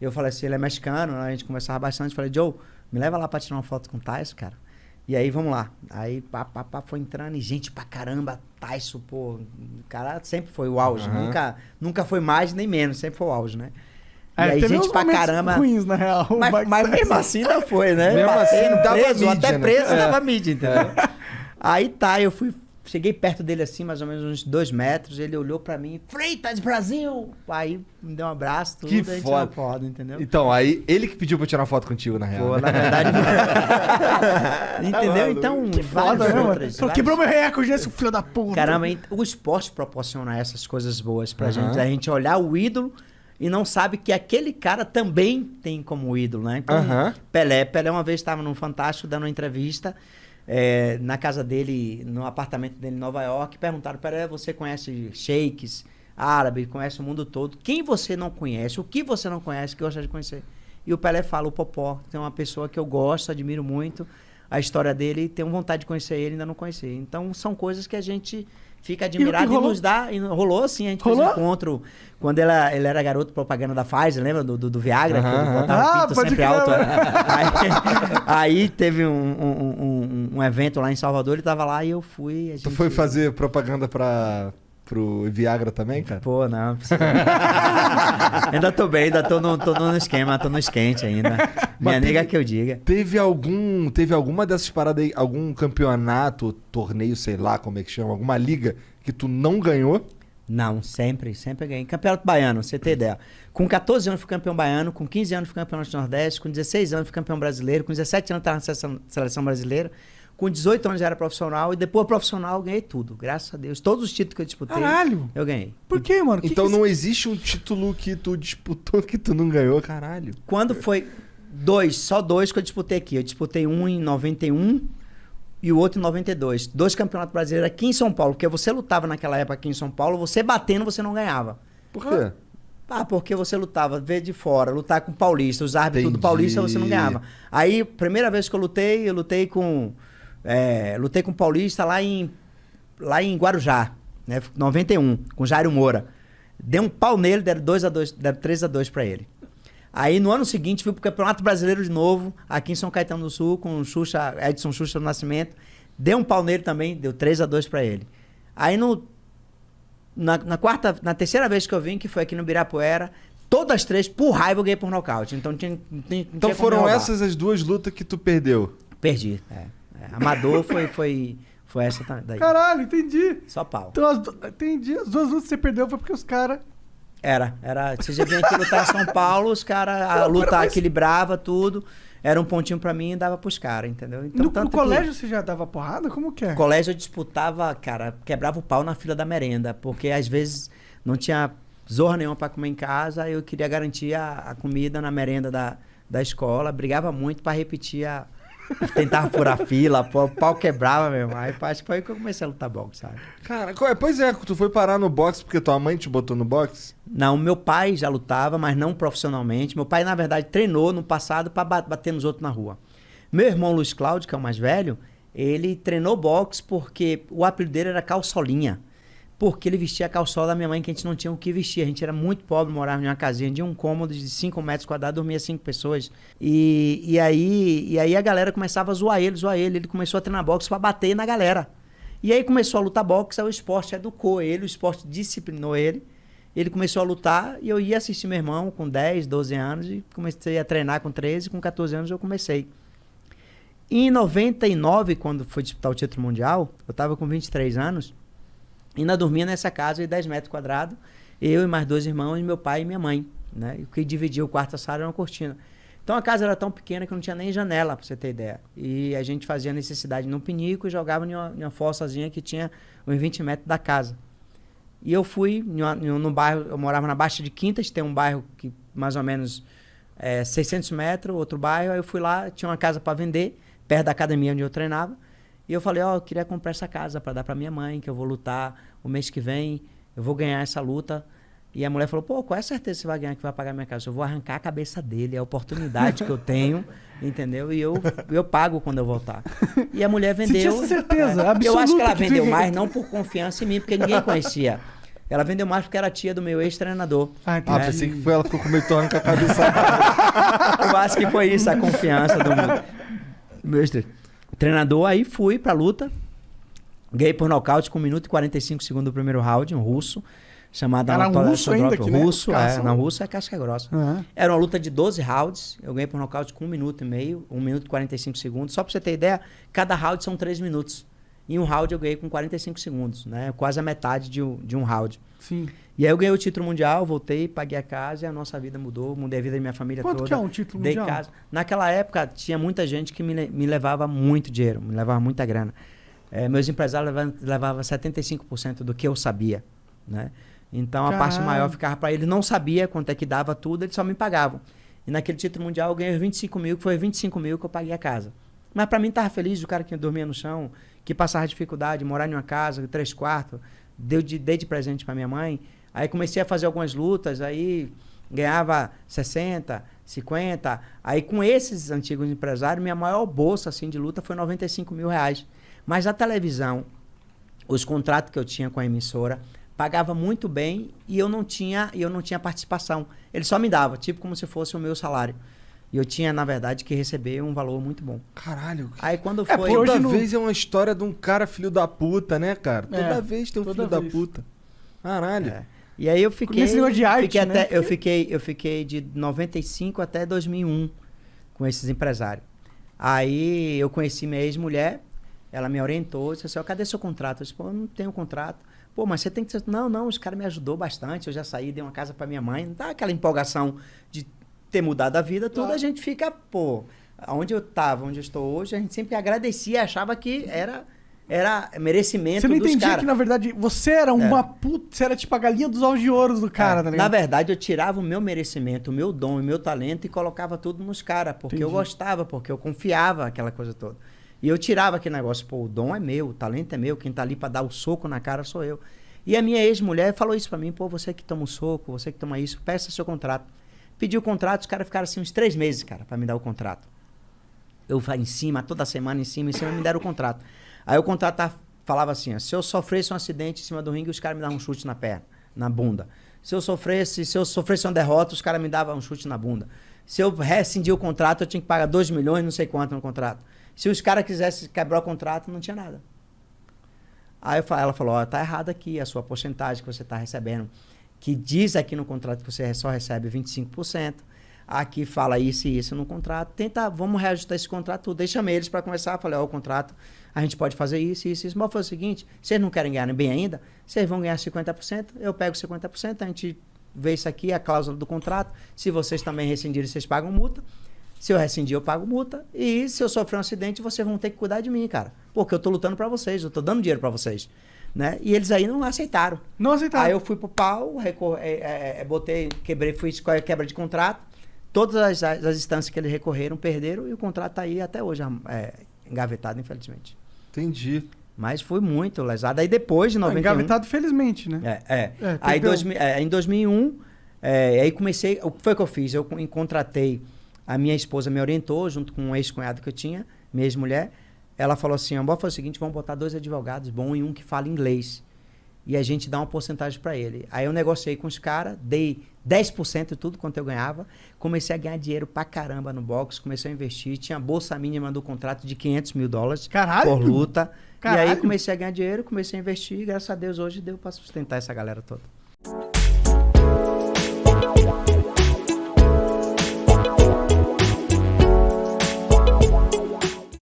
Eu falei assim, ele é mexicano, a gente conversava bastante. Falei, Joe, me leva lá pra tirar uma foto com o Tyson, cara. E aí, vamos lá. Aí, foi entrando e gente pra caramba. Tyson, pô, o cara sempre foi o auge. Nunca foi mais nem menos, sempre foi o auge, né? E aí, gente pra caramba. Ruins, na real. Mas mesmo assim não foi, né? Mesmo assim, dava preso, mídia, até né? preso dava mídia, entendeu? Aí tá, eu cheguei perto dele assim, mais ou menos uns 2 metros, ele olhou pra mim, Freitas, Brasil! Aí me deu um abraço, tudo, Que a gente tirou foda. foto, entendeu? Então, aí ele que pediu pra tirar uma foto contigo, na real. Pô, né? na verdade... entendeu? Então, várias outras. Falou, quebrou meu recorde, esse filho da puta. Caramba, o esporte proporciona essas coisas boas pra gente. A gente olhar o ídolo e não sabe que aquele cara também tem como ídolo, né? Então, Pelé uma vez estava no Fantástico dando uma entrevista na casa dele, no apartamento dele em Nova York, perguntaram, Pelé, você conhece sheiks, árabe, conhece o mundo todo? Quem você não conhece? O que você não conhece que gosta de conhecer? E o Pelé fala, o Popó, tem uma pessoa que eu gosto, admiro muito, a história dele, tenho vontade de conhecer ele, ainda não conheci. Então, são coisas que a gente fica admirado e nos dá... E rolou, sim, a gente fez um encontro quando ele era garoto propaganda da Pfizer, lembra? Do Viagra, que ele botava o pinto sempre alto. Aí teve um evento lá em Salvador, ele tava lá e eu fui. Tu foi fazer propaganda pro Viagra também, cara? Pô, não. Ainda tô bem, ainda tô no esquema, tô no esquente ainda. Minha nega que eu diga. Teve alguma dessas paradas aí, algum campeonato, torneio, sei lá como é que chama, alguma liga que tu não ganhou? Não, sempre ganhei. Campeonato baiano, você tem ideia. Com 14 anos fui campeão baiano, com 15 anos fui campeão do Nordeste, com 16 anos fui campeão brasileiro, com 17 anos estava na seleção brasileira, com 18 anos já era profissional e depois profissional eu ganhei tudo, graças a Deus. Todos os títulos que eu disputei, eu ganhei. Por quê, mano? Então não existe um título que tu disputou que tu não ganhou, caralho. Quando foi só dois que eu disputei aqui. Eu disputei um em 91 e o outro em 92. 2 campeonatos brasileiros aqui em São Paulo, porque você lutava naquela época aqui em São Paulo, você batendo você não ganhava. Por quê? Porque você lutava, ver de fora, lutar com paulista, os árbitros tudo paulista, você não ganhava. Aí, primeira vez que eu lutei com paulista lá em Guarujá, né? 91, com Jairo Moura. Deu um pau nele, deram 3-2 pra ele. Aí, no ano seguinte, fui pro Campeonato Brasileiro de novo, aqui em São Caetano do Sul, com o Edson Xuxa do Nascimento. Deu um pau nele também, deu 3-2 pra ele. Aí, na terceira vez que eu vim, que foi aqui no Ibirapuera, todas as 3, por raiva, eu ganhei por nocaute. Então, então foram essas as 2 lutas que tu perdeu? Perdi, Amador foi essa daí. Caralho, entendi. Só pau. Então, entendi. As 2 lutas que você perdeu foi porque os caras... Você já vinha aqui lutar em São Paulo, os caras, a luta equilibrava tudo, era um pontinho pra mim e dava pros caras, entendeu? Então, no colégio você já dava porrada? Como que é? No colégio eu disputava, cara, quebrava o pau na fila da merenda, porque às vezes não tinha zorra nenhuma pra comer em casa, eu queria garantir a comida na merenda da escola, brigava muito pra repetir tentava furar fila, o pau quebrava mesmo. Aí acho que foi que eu comecei a lutar boxe, sabe? Cara, pois é, tu foi parar no boxe porque tua mãe te botou no boxe? Não, meu pai já lutava, mas não profissionalmente. Meu pai, na verdade, treinou no passado pra bater nos outros na rua. Meu irmão Luiz Cláudio, que é o mais velho, ele treinou boxe porque o apelido dele era Calçolinha. Porque ele vestia a calçola da minha mãe, que a gente não tinha o que vestir. A gente era muito pobre, morava em uma casinha de um cômodo de 5 metros quadrados, dormia 5 pessoas. E aí a galera começava a zoar ele. Ele começou a treinar boxe pra bater na galera. E aí começou a lutar boxe, aí o esporte educou ele, o esporte disciplinou ele. Ele começou a lutar e eu ia assistir meu irmão com 10, 12 anos e comecei a treinar com 13, com 14 anos eu comecei. E em 99, quando foi disputar o título mundial, eu tava com 23 anos, ainda dormia nessa casa de 10 metros quadrados, eu e mais 2 irmãos, meu pai e minha mãe, né? E o que dividia o quarto, a sala era uma cortina. Então a casa era tão pequena que não tinha nem janela, pra você ter ideia. E a gente fazia necessidade num pinico e jogava em uma fossazinha que tinha uns 20 metros da casa. E eu fui no bairro, eu morava na Baixa de Quintas, tem um bairro que mais ou menos 600 metros, outro bairro, aí eu fui lá, tinha uma casa para vender, perto da academia onde eu treinava, e eu falei, eu queria comprar essa casa para dar para minha mãe, que eu vou lutar o mês que vem, eu vou ganhar essa luta. E a mulher falou, qual é a certeza que você vai ganhar, que vai pagar minha casa? Eu vou arrancar a cabeça dele, é a oportunidade que eu tenho, entendeu? E eu pago quando eu voltar. E a mulher vendeu. Você tinha certeza absoluta. Eu acho que ela vendeu mais, não por confiança em mim, porque ninguém conhecia. Ela vendeu mais porque era tia do meu ex-treinador. Ah, Ah, entendi. pensei que foi ela que ficou com meio torno com a cabeça. Eu acho que foi isso, a confiança do meu treinador. Aí fui pra luta. Ganhei por nocaute com 1 minuto e 45 segundos do primeiro round, um russo. Chamado Era um Anatoly russo ainda, Sodrop. que, né, Russo, os caras são- não, russo é casca grossa. Aham. Era uma luta de 12 rounds. Eu ganhei por nocaute com 1 minuto e meio, 1 minuto e 45 segundos. Só pra você ter ideia, cada round são 3 minutos. Em um round eu ganhei com 45 segundos, né? Quase a metade de um round. Sim. E aí eu ganhei o título mundial, voltei, paguei a casa e a nossa vida mudou. Mudei a vida da minha família Quanto toda. que é um título Dei mundial? casa. Naquela época tinha muita gente que me levava muito dinheiro, me levava muita grana. Meus empresários levavam 75% do que eu sabia, né? Então a parte Caralho. maior ficava para eles. Não sabia quanto é que dava tudo, eles só me pagavam. E naquele título mundial eu ganhei 25 mil, que foi 25 mil que eu paguei a casa. Mas para mim tava feliz, o cara que dormia no chão, que passava dificuldade, morar em uma casa, 3 quartos, dei de presente para minha mãe. Aí comecei a fazer algumas lutas, aí ganhava 60, 50. Aí com esses antigos empresários, minha maior bolsa assim, de luta foi 95 mil reais. Mas a televisão, os contratos que eu tinha com a emissora, pagava muito bem e eu não tinha participação. Ele só me dava, tipo como se fosse o meu salário. E eu tinha, na verdade, que receber um valor muito bom. Caralho. Aí quando foi... hoje Toda não- vez é uma história de um cara filho da puta, né, cara? Toda É, vez tem um toda filho da vez. puta. Caralho. É. E aí eu fiquei... Nesse negócio de arte, fiquei né? até, eu fiquei de 95 até 2001 com esses empresários. Aí eu conheci minha ex-mulher, ela me orientou, disse assim, ó, cadê seu contrato? Eu disse, pô, eu não tenho contrato. Pô, mas você tem que... Não, os caras me ajudou bastante, eu já saí, dei uma casa pra minha mãe. Não tá aquela empolgação de ter mudado a vida, tudo, Claro. a gente fica, pô... Onde eu estava, onde eu estou hoje, a gente sempre agradecia, achava que era merecimento Você não dos entendia caras. que, na verdade, você era uma puta... Você era tipo a galinha dos ovos de ouro do cara, tá Na ligado? verdade, eu tirava o meu merecimento, o meu dom, o meu talento e colocava tudo nos caras, porque eu Entendi. gostava, porque eu confiava, aquela coisa toda. E eu tirava aquele negócio, pô, o dom é meu, o talento é meu, quem tá ali pra dar o soco na cara sou eu. E a minha ex-mulher falou isso pra mim, pô, você que toma o soco, você que toma isso, peça seu contrato. Pedi o contrato, os caras ficaram assim uns 3 meses, cara, pra me dar o contrato. Eu fui em cima, toda semana em cima, me deram o contrato. Aí o contrato falava assim, ó, se eu sofresse um acidente em cima do ringue, os caras me davam um chute na perna, na bunda. Se eu sofresse uma derrota, os caras me davam um chute na bunda. Se eu rescindir o contrato, eu tinha que pagar 2 milhões, não sei quanto no contrato. Se os caras quisessem quebrar o contrato, não tinha nada. Aí ela falou, ó, tá errado aqui a sua porcentagem que você tá recebendo, que diz aqui no contrato que você só recebe 25%. Aqui fala isso e isso no contrato. Vamos reajustar esse contrato tudo. Aí chamei eles para conversar. Falei, ó, o contrato, a gente pode fazer isso. Mas foi o seguinte, vocês não querem ganhar bem ainda? Vocês vão ganhar 50%, eu pego 50%, a gente vê isso aqui, a cláusula do contrato. Se vocês também rescindirem, vocês pagam multa. Se eu rescindir, eu pago multa. E se eu sofrer um acidente, vocês vão ter que cuidar de mim, cara. Porque eu tô lutando para vocês, eu tô dando dinheiro para vocês. Né? E eles aí não aceitaram. Não aceitaram. Aí eu fui pro pau, fiz quebra de contrato. Todas as instâncias que eles recorreram, perderam, e o contrato tá aí até hoje, engavetado, infelizmente. Entendi. Mas foi muito lesado. Aí depois de 91... Engavetado, felizmente, né? Aí perdeu. em 2001, aí comecei... O que foi que eu fiz? Eu contratei... A minha esposa me orientou, junto com um ex-cunhado que eu tinha, minha ex-mulher. Ela falou assim, vamos fazer o seguinte, vamos botar 2 advogados bons e um que fala inglês. E a gente dá uma porcentagem para ele. Aí eu negociei com os caras, dei 10% de tudo quanto eu ganhava, comecei a ganhar dinheiro pra caramba no boxe, comecei a investir, tinha bolsa mínima do contrato de $500 mil Caralho! por luta. Caralho! E aí comecei a ganhar dinheiro, comecei a investir, e graças a Deus hoje deu pra sustentar essa galera toda.